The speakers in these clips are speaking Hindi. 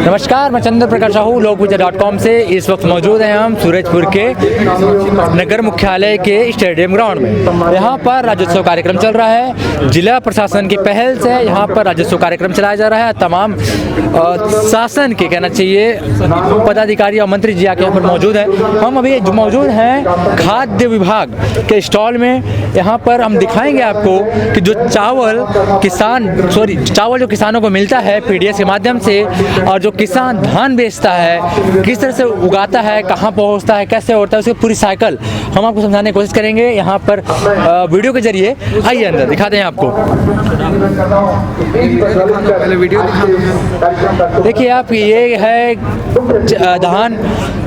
नमस्कार, मैं चंद्र प्रकाश साहू लोकविजय.com से। इस वक्त मौजूद हैं हम सूरजपुर के नगर मुख्यालय के स्टेडियम ग्राउंड में। यहाँ पर राज्योत्सव कार्यक्रम चल रहा है। जिला प्रशासन की पहल से यहाँ पर राज्योत्सव कार्यक्रम चलाया जा रहा है। तमाम शासन के कहना चाहिए पदाधिकारी और मंत्री जी आके यहाँ पर मौजूद हैं। हम अभी मौजूद हैं खाद्य विभाग के स्टॉल में। यहाँ पर हम दिखाएंगे आपको कि जो चावल जो किसानों को मिलता है पीडीएस के माध्यम से, और जो किसान धान बेचता है किस तरह से उगाता है, कहाँ पहुँचता है, कैसे होता है, उसकी पूरी साइकिल हम आपको समझाने की कोशिश करेंगे यहाँ पर वीडियो के जरिए। आइए अंदर दिखाते हैं आपको। पहले वीडियो देखिए आप, ये है धान,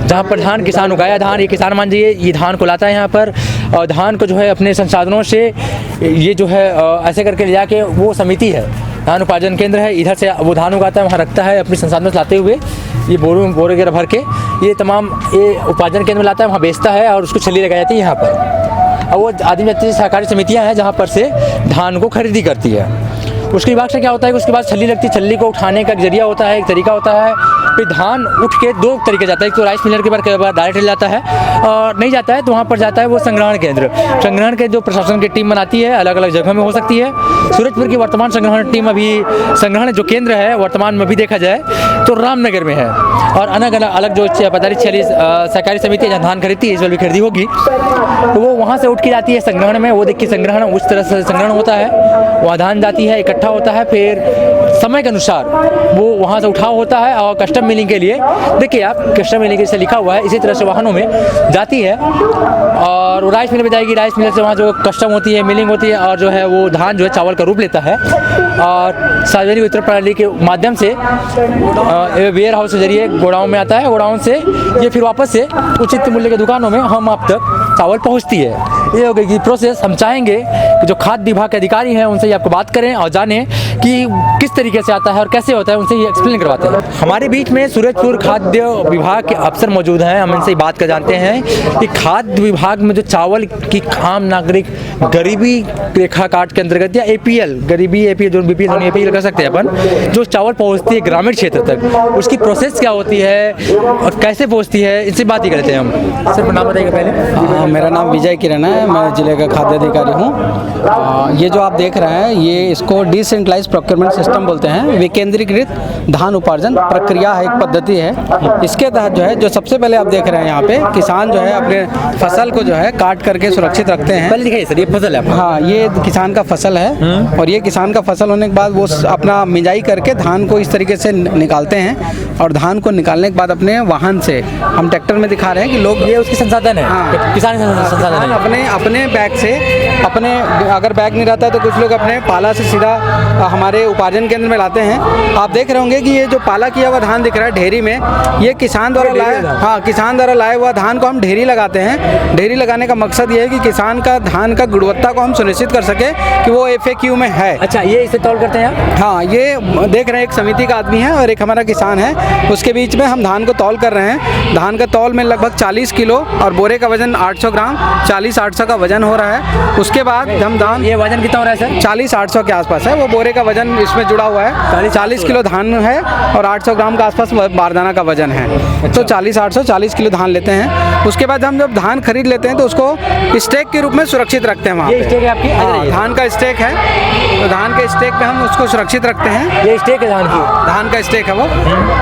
जहाँ पर धान किसान उगाया धान। ये किसान मान लीजिए ये धान को लाता है यहाँ पर, और धान को जो है अपने संसाधनों से ये जो है ऐसे करके ले जाके, वो समिति है धान उपार्जन केंद्र है, इधर से वो धान उगाता है, वहाँ रखता है अपने संसाधनों से लाते हुए, ये बोरे वगैरह भर के ये तमाम ये उपार्जन केंद्र में लाता है, वहाँ बेचता है और उसको छल्ली लगाई जाती है यहाँ पर। और वो आदिम जाति सहकारी समितियाँ हैं जहाँ पर से धान को खरीदी करती है। उसके बाद से क्या होता है कि उसके बाद छल्ली लगती है, छल्ली को उठाने का एक जरिया होता है, एक तरीका होता है। फिर धान उठ के दो तरीके जाता है, एक तो राइस मिलर के बाद डायरेक्ट ले जाता है, और नहीं जाता है तो वहाँ पर जाता है वो संग्रहण केंद्र। संग्रहण के जो प्रशासन की टीम बनाती है, अलग अलग जगह में हो सकती है। सूरजपुर की वर्तमान संग्रहण टीम अभी संग्रहण जो केंद्र है वर्तमान में भी देखा जाए तो रामनगर में है, और अलग जो 45-46 सहकारी समिति जहाँ धान खरीदती है, इस बार भी खरीदी होगी, तो वो वहाँ से उठ के जाती है संग्रहण में। वो देखिए संग्रहण उस तरह से संग्रहण होता है, वहाँ धान जाती है, इकट्ठा होता है, फिर समय के अनुसार वो वहाँ से उठाव होता है और कस्टम मिलिंग के लिए, देखिए आप कस्टम मिलिंग से लिखा हुआ है, इसी तरह से वाहनों में जाती है और राइस मिल में जाएगी। राइस मिल से वहाँ जो कस्टम होती है, मिलिंग होती है, और जो है वो धान जो है चावल का रूप लेता है, और सार्वजनिक वितरण प्रणाली के माध्यम से वेयर हाउस के जरिए गोडाउन में आता है। गोडाउन से ये फिर वापस से उचित मूल्य के दुकानों में हम आप तक चावल पहुँचती है। ये हो गई प्रोसेस। हम चाहेंगे कि जो खाद्य विभाग के अधिकारी हैं उनसे ये आपको बात करें और जानें कि किस तरीके से आता है और कैसे होता है, उनसे ये एक्सप्लेन करवाते हैं। हमारे बीच में सूरजपुर खाद्य विभाग के अफसर मौजूद हैं। हम इनसे बात कर जानते हैं कि खाद्य विभाग में जो चावल की आम नागरिक गरीबी रेखा कार्ड के अंतर्गत या APL गरीबी APL जो BPL APL कर सकते हैं अपन, जो चावल पहुँचती है ग्रामीण क्षेत्र तक, उसकी प्रोसेस क्या होती है और कैसे पहुँचती है, इनसे बात ही करते हैं हम। सर नाम बताइएगा पहले। मेरा नाम विजय किरण है, मैं जिले का खाद्य अधिकारी हूँ। ये जो आप देख रहे हैं ये इसको डिसेंट्रलाइज्ड प्रोक्योरमेंट सिस्टम बोलते हैं। विकेंद्रीकृत धान उपार्जन प्रक्रिया है, एक पद्धति है। इसके तहत जो है, जो सबसे पहले आप देख रहे हैं यहाँ पे किसान जो है अपने फसल को जो है काट करके सुरक्षित रखते हैं। पहले दिखाइए सर, ये फसल है। हाँ, ये किसान का फसल है, और ये किसान का फसल होने के बाद वो अपना मिजाई करके धान को इस तरीके से निकालते हैं, और धान को निकालने के बाद अपने वाहन से, हम ट्रैक्टर में दिखा रहे हैं कि लोग, ये उसकी संसाधन है। हाँ, किसान संसाधन है। अपने बैग से, अपने अगर बैग नहीं रहता है तो कुछ लोग अपने पाला से सीधा हमारे उपार्जन केंद्र में लाते हैं। आप देख रहे होंगे कि ये जो पाला किया हुआ धान दिख रहा है ढेरी में, ये किसान द्वारा लाए हुआ धान को हम ढेरी लगाते हैं। ढेरी लगाने का मकसद ये है कि किसान का धान का गुणवत्ता को हम सुनिश्चित कर सके कि वो FAQ में है। अच्छा, ये इसे तौल करते हैं आप? हाँ, ये देख रहे हैं एक समिति का आदमी है और एक हमारा किसान है, उसके बीच में हम धान को तौल कर रहे हैं। धान का तौल में लगभग 40 किलो और बोरे का वजन 800 ग्राम, 40-800 का वजन हो रहा है। उसके बाद हम धान, ये वजन कितना हो रहा है सर? 40-800 के आसपास है, वो बोरे का वजन इसमें जुड़ा हुआ है। 40 किलो धान है और 800 ग्राम के आसपास बारदाना का वजन है। तो 40 किलो धान लेते हैं। उसके बाद हम जब धान खरीद लेते हैं तो उसको स्टेक के रूप में सुरक्षित रखते हैं। वहाँ ये स्टेक है आपकी? हाँ, धान का स्टेक है, तो धान के स्टेक पे हम उसको सुरक्षित रखते हैं। ये स्टेक है धान की? धान का स्टेक है वो।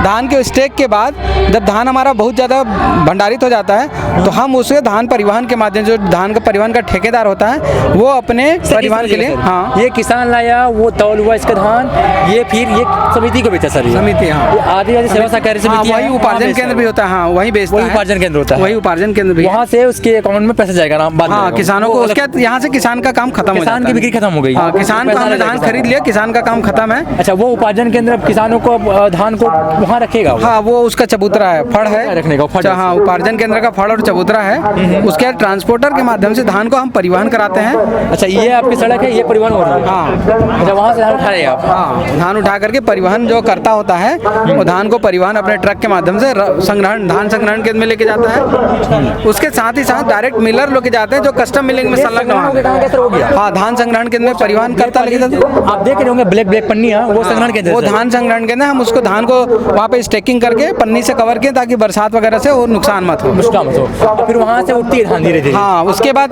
धान के स्टेक के बाद जब धान हमारा बहुत ज़्यादा भंडारित हो जाता है तो हम उसे धान परिवहन के माध्यम, जो धान का परिवहन का ठेकेदार होता है, वो अपने परिवहन के लिए, हाँ, ये किसान लाया, वो तौल हुआ इसका धान, ये फिर ये समिति को बेचा सर? समिति, हाँ, आदिवासी सेवा सहकारी समिति, वही उपार्जन केंद्र भी होता है। हाँ, वही बेचता है, वही उपार्जन केंद्र होता है, वही उपार्जन केंद्र भी। वहाँ से उसके अकाउंट में पैसा जाएगा ना? हाँ, किसानों को उसके यहाँ से किसान का काम खत्म हो जाता है, किसान की बिक्री खत्म हो गई। हाँ, किसान को हमने धान खरीद लिया, किसान का काम खत्म है। अच्छा, वो उपार्जन केंद्र किसानों को धान को वहाँ रखेगा? हाँ, वो उसका चबूतरा है, फड़ है रखने का फड़। हाँ, उपार्जन केंद्र का फड़ और चबूतरा है। उसके ट्रांसपोर्टर के माध्यम से धान को हम परिवहन कराते हैं। अच्छा, ये आपकी सड़क है, ये परिवहन हो रहा है? हाँ। अच्छा, वहाँ से धान उठा रहे हैं आप? हाँ, धान उठा करके परिवहन जो करता होता है वो धान को परिवहन अपने ट्रक के माध्यम से धान संग्रहण केंद्र में लेके जाता है। उसके साथ ही साथ डायरेक्ट मिलर लेके जाते हैं जो कस्टम मिलिंग में संलग्न हो गया। हाँ, धान संग्रहण केंद्र में परिवहन करता लेके जाते हैं। आप देख रहे होंगे ब्लैक पन्नी, वो संग्रहण केंद्र, वो धान संग्रहण केंद्र, हम उसको धान को वहाँ पे स्टेकिंग करके पन्नी से कवर किए ताकि बरसात वगैरह से वो नुकसान मत हो। और फिर वहाँ से उठती है धान धीरे धीरे। हाँ, उसके बाद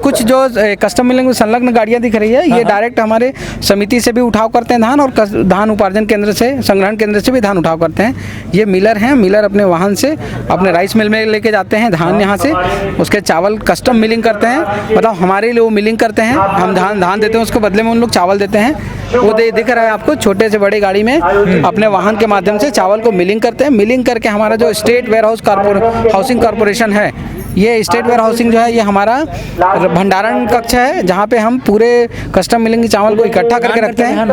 कुछ जो कस्टम मिलिंग में संलग्न गाड़ियाँ दिख रही है, ये डायरेक्ट हमारे समिति से भी उठाव करते हैं धान, और धान उपार्जन केंद्र से, संग्रहण केंद्र से भी धान उठाव करते हैं। ये मिलर हैं, मिलर अपने वाहन से अपने राइस मिल में लेके जाते हैं धान यहाँ से, उसके चावल कस्टम मिलिंग करते हैं, मतलब हमारे लिए वो मिलिंग करते हैं, हम धान देते हैं, उसके बदले में उन लोग चावल देते हैं। वो दिख रहा है आपको, छोटे से बड़े गाड़ी में अपने वाहन के माध्यम से चावल को मिलिंग करते हैं। मिलिंग करके हमारा जो स्टेट वेयर हाउसिंग कॉर्पोरेशन है, ये स्टेट वेयर हाउसिंग जो है ये हमारा भंडारण कक्ष है, जहाँ पे हम पूरे कस्टम मिलिंग चावल को इकट्ठा करके रखते हैं।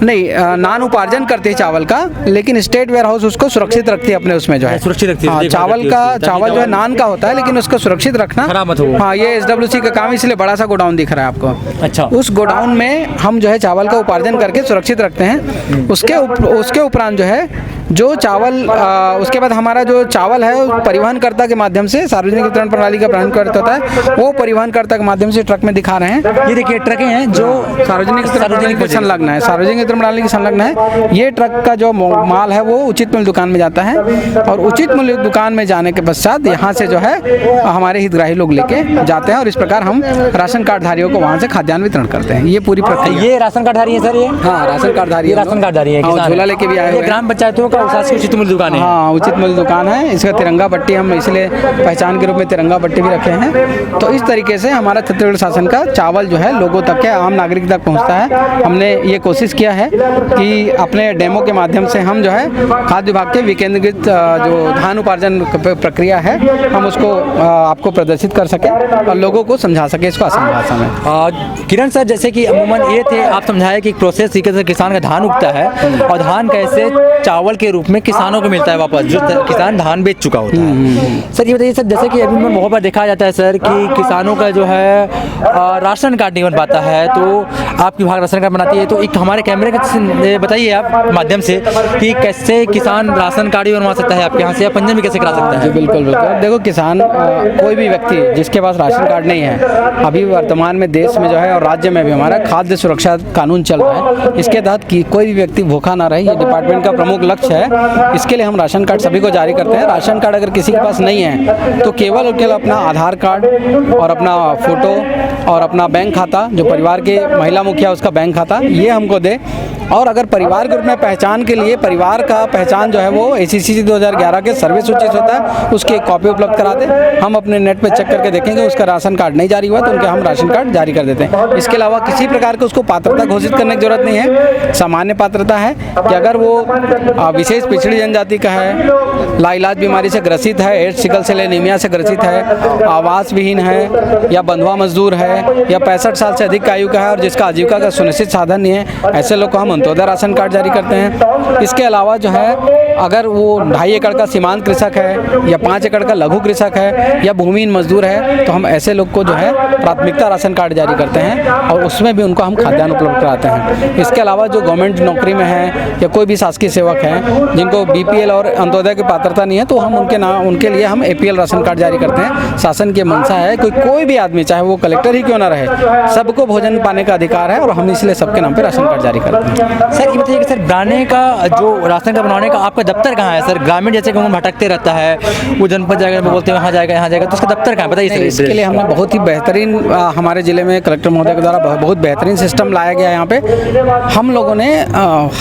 नहीं, नान उपार्जन करते हैं चावल का, लेकिन स्टेट वेयर हाउस उसको सुरक्षित रखती है अपने उसमें जो है, सुरक्षित रखती है। हाँ, चावल जो है नान का होता है, लेकिन उसको सुरक्षित रखना खराब मत हो। हाँ, ये SWC का काम, इसलिए बड़ा सा गोडाउन दिख रहा है आपको। अच्छा, उस गोडाउन में हम जो है चावल का उपार्जन करके सुरक्षित रखते हैं। उसके उपरांत जो है जो चावल उसके बाद हमारा जो चावल है परिवहनकर्ता के माध्यम से, सार्वजनिक वितरण प्रणाली का परिवहनकर्ता होता है, वो परिवहनकर्ता के माध्यम से ट्रक में दिखा रहे हैं। ये देखिए ट्रकें हैं जो सार्वजनिक संलग्न है, सार्वजनिक वितरण प्रणाली की संलग्न है। ये ट्रक का जो माल है वो उचित मूल्य दुकान में जाता है, और उचित मूल्य दुकान में जाने के पश्चात यहाँ से जो है हमारे हितग्राही लोग लेके जाते हैं, और इस प्रकार हम राशन कार्ड धारियों को वहाँ से खाद्यान्न वितरण करते हैं। ये पूरी प्रक्रिया। ये राशन कार्ड धारी है सर? ये हाँ, राशन कार्ड धारी है, राशन कार्ड धारी है, झोला लेके भी आए हुए हैं। ग्राम पंचायतों का उचित मूल्य दुकान है। हाँ, उचित मूल्य दुकान है। इसका तिरंगा पट्टी हम इसलिए पहचान के रूप में तिरंगा पट्टी भी रखे हैं। तो इस तरीके से हमारा छत्तीसगढ़ शासन का चावल जो है लोगों तक के, आम नागरिक तक पहुंचता है। हमने ये कोशिश किया है कि अपने डेमो के माध्यम से हम जो है खाद्य विभाग के विकेंद्रीकृत जो धान उपार्जन प्रक्रिया है, हम उसको आपको प्रदर्शित कर सकें और लोगों को समझा सके इसको आसान भाषा में। किरण सर, जैसे कि अमूमन ये थे, आप समझाए कि प्रोसेस तरीके से किसान का धान उगता है और धान कैसे चावल के रूप में किसानों को मिलता है वापस, जो किसान धान बेच चुका होता है। सर ये बताइए सर, जैसे कि अभी में बहुत बार देखा जाता है सर कि किसानों का जो है राशन कार्ड नहीं बन पाता है, तो आपकी विभाग राशन कार्ड बनाती है, तो एक हमारे कैमरे के बताइए आप माध्यम से कि कैसे किसान राशन कार्ड भी बनवा सकता है आपके यहाँ से, या पंजीयन भी कैसे करा सकता है? जी बिल्कुल बिल्कुल। देखो, किसान कोई भी व्यक्ति जिसके पास राशन कार्ड नहीं है, अभी वर्तमान में देश में जो है और राज्य में भी हमारा खाद्य सुरक्षा कानून चल रहा है, इसके तहत कोई भी व्यक्ति भूखा ना रहे, ये डिपार्टमेंट का प्रमुख लक्ष्य है। इसके लिए हम राशन कार्ड सभी को जारी करते हैं। राशन कार्ड अगर किसी के पास नहीं है तो केवल और केवल अपना आधार कार्ड और अपना फोटो और अपना बैंक खाता, जो परिवार के महिला मुखिया उसका बैंक खाता, ये हमको दे। और अगर परिवार के रूप में पहचान के लिए परिवार का पहचान जो है वो ACCC 2011 के सर्वे सूची से होता है, उसकी एक कॉपी उपलब्ध करा दें। हम अपने नेट पे चेक करके देखेंगे उसका राशन कार्ड नहीं जारी हुआ तो उनके हम राशन कार्ड जारी कर देते हैं। इसके अलावा किसी प्रकार के उसको पात्रता घोषित करने की जरूरत नहीं है। सामान्य पात्रता है कि अगर वो विशेष पिछड़ी जनजाति का है, लाइलाज बीमारी से ग्रसित है, एड्स, सिकल सेल एनीमिया से ग्रसित है, आवास विहीन है, या बंधुआ मजदूर है, या 65 साल से अधिक आयु का है और जिसका आजीविका का सुनिश्चित साधन नहीं है, ऐसे लोग को हम अंत्योदय राशन कार्ड जारी करते हैं। इसके अलावा जो है अगर वो 2.5 एकड़ का सीमांत कृषक है या 5 एकड़ का लघु कृषक है या भूमिहीन मजदूर है, तो हम ऐसे लोग को जो है प्राथमिकता राशन कार्ड जारी करते हैं और उसमें भी उनको हम खाद्यान्न उपलब्ध कराते हैं। इसके अलावा जो गवर्नमेंट नौकरी में है या कोई भी शासकीय सेवक है जिनको BPL और अंत्योदय की पात्रता नहीं है, तो हम उनके लिए हम APL राशन कार्ड जारी करते हैं। शासन की मंशा है कोई भी आदमी, चाहे वो कलेक्टर ही क्यों ना रहे, सबको भोजन पाने का अधिकार है और हम इसलिए सबके नाम पे राशन कार्ड जारी करते हैं। सर ये बताइए कि सर बनाने का जो राशन कार्ड बनाने का आपका दफ्तर कहाँ है सर? ग्रामीण जैसे कि उन्होंने भटकते रहता है, वो जनपद जाएगा बोलते हैं वहाँ जाएगा यहाँ जाएगा, तो उसका दफ्तर कहाँ है बताइए सर? इसके लिए हमने बहुत ही बेहतरीन हमारे जिले में कलेक्टर महोदय के द्वारा बहुत बेहतरीन सिस्टम लाया गया है। यहाँ पे हम लोगों ने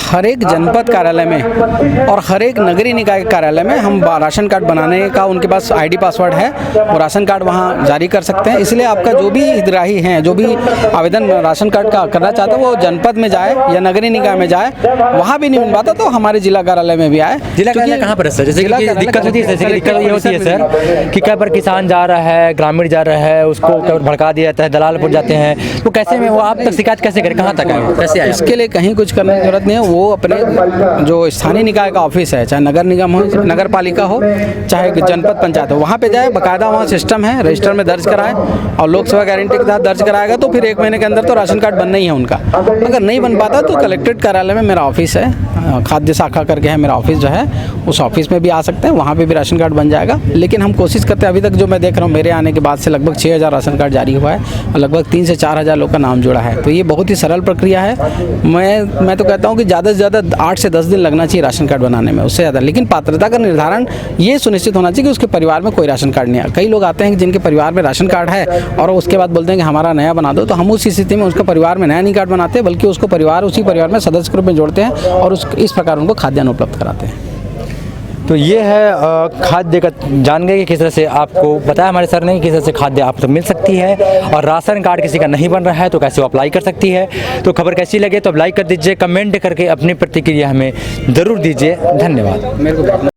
हर एक जनपद कार्यालय में और हर एक नगरीय निकाय कार्यालय में हम राशन कार्ड बनाने का, उनके पास ID पासवर्ड है, वो राशन कार्ड वहाँ जारी कर सकते हैं। इसलिए आपका जो भी हितग्राही हैं, जो भी आवेदन राशन कार्ड का करना चाहता है, वो जनपद में जाए या नगरीय निकाय में जाए, वहाँ भी नहीं मिल पाता तो हमारे जिला कार्यालय में भी आए। जिला कार्यालय कहाँ पर है सर? जैसे कि दिक्कत होती है, जैसे कि दिक्कत ये होती है सर कि कई बार किसान जा रहा है, ग्रामीण जा रहा है, उसको भड़का दिया जाता है, दलालपुर जाते हैं, तो कैसे में वो आप तक शिकायत कैसे करें, कहाँ तक आए, कैसे आए? इसके लिए कहीं कुछ करने की जरूरत नहीं है। वो अपने जो स्थानीय निकाय का ऑफिस है, चाहे नगर निगम हो, नगर पालिका हो, चाहे जनपद पंचायत हो, वहाँ पे जाए, बाकायदा वहाँ सिस्टम है, रजिस्टर में दर्ज कराए और लोक सेवा गारंटी के तहत दर्ज कराएगा तो फिर 1 महीने के अंदर तो राशन कार्ड बनना ही है उनका। अगर नहीं बन पाता तो कलेक्ट्रेट कार्यालय में मेरा ऑफिस है, खाद्य शाखा करके है मेरा ऑफिस जो है, उस ऑफिस में भी आ सकते हैं, वहाँ पे भी राशन कार्ड बन जाएगा। लेकिन हम कोशिश करते हैं, अभी तक जो मैं देख रहा हूँ मेरे आने के बाद से लगभग 6000 राशन कार्ड जारी हुआ है और लगभग 3 से 4000 लोग का नाम जुड़ा है। तो ये बहुत ही सरल प्रक्रिया है। मैं तो कहता हूँ कि ज़्यादा से ज़्यादा 8 से 10 दिन लगना चाहिए राशन कार्ड बनाने में, उससे ज़्यादा। लेकिन पात्रता का निर्धारण ये सुनिश्चित होना चाहिए कि उसके परिवार में कोई राशन कार्ड नहीं है। कई लोग आते हैं कि जिनके परिवार में राशन कार्ड है और उसके बाद बोलते हैं कि हमारा नया बना दो, तो हम उस स्थिति में उसका परिवार में नया नहीं कार्ड बनाते, बल्कि उसको उसी परिवार में सदस्य के रूप में जोड़ते हैं और इस प्रकार उनको खाद्यान्न उपलब्ध कराते हैं। तो ये है खाद्य का जान गए कि किस तरह से आपको बताया हमारे सर ने कि किस तरह से खाद्य आप तक मिल सकती है, और राशन कार्ड किसी का नहीं बन रहा है तो कैसे वो अप्लाई कर सकती है। तो खबर कैसी लगे तो अब लाइक कर दीजिए, कमेंट करके अपनी प्रतिक्रिया हमें ज़रूर दीजिए। धन्यवाद।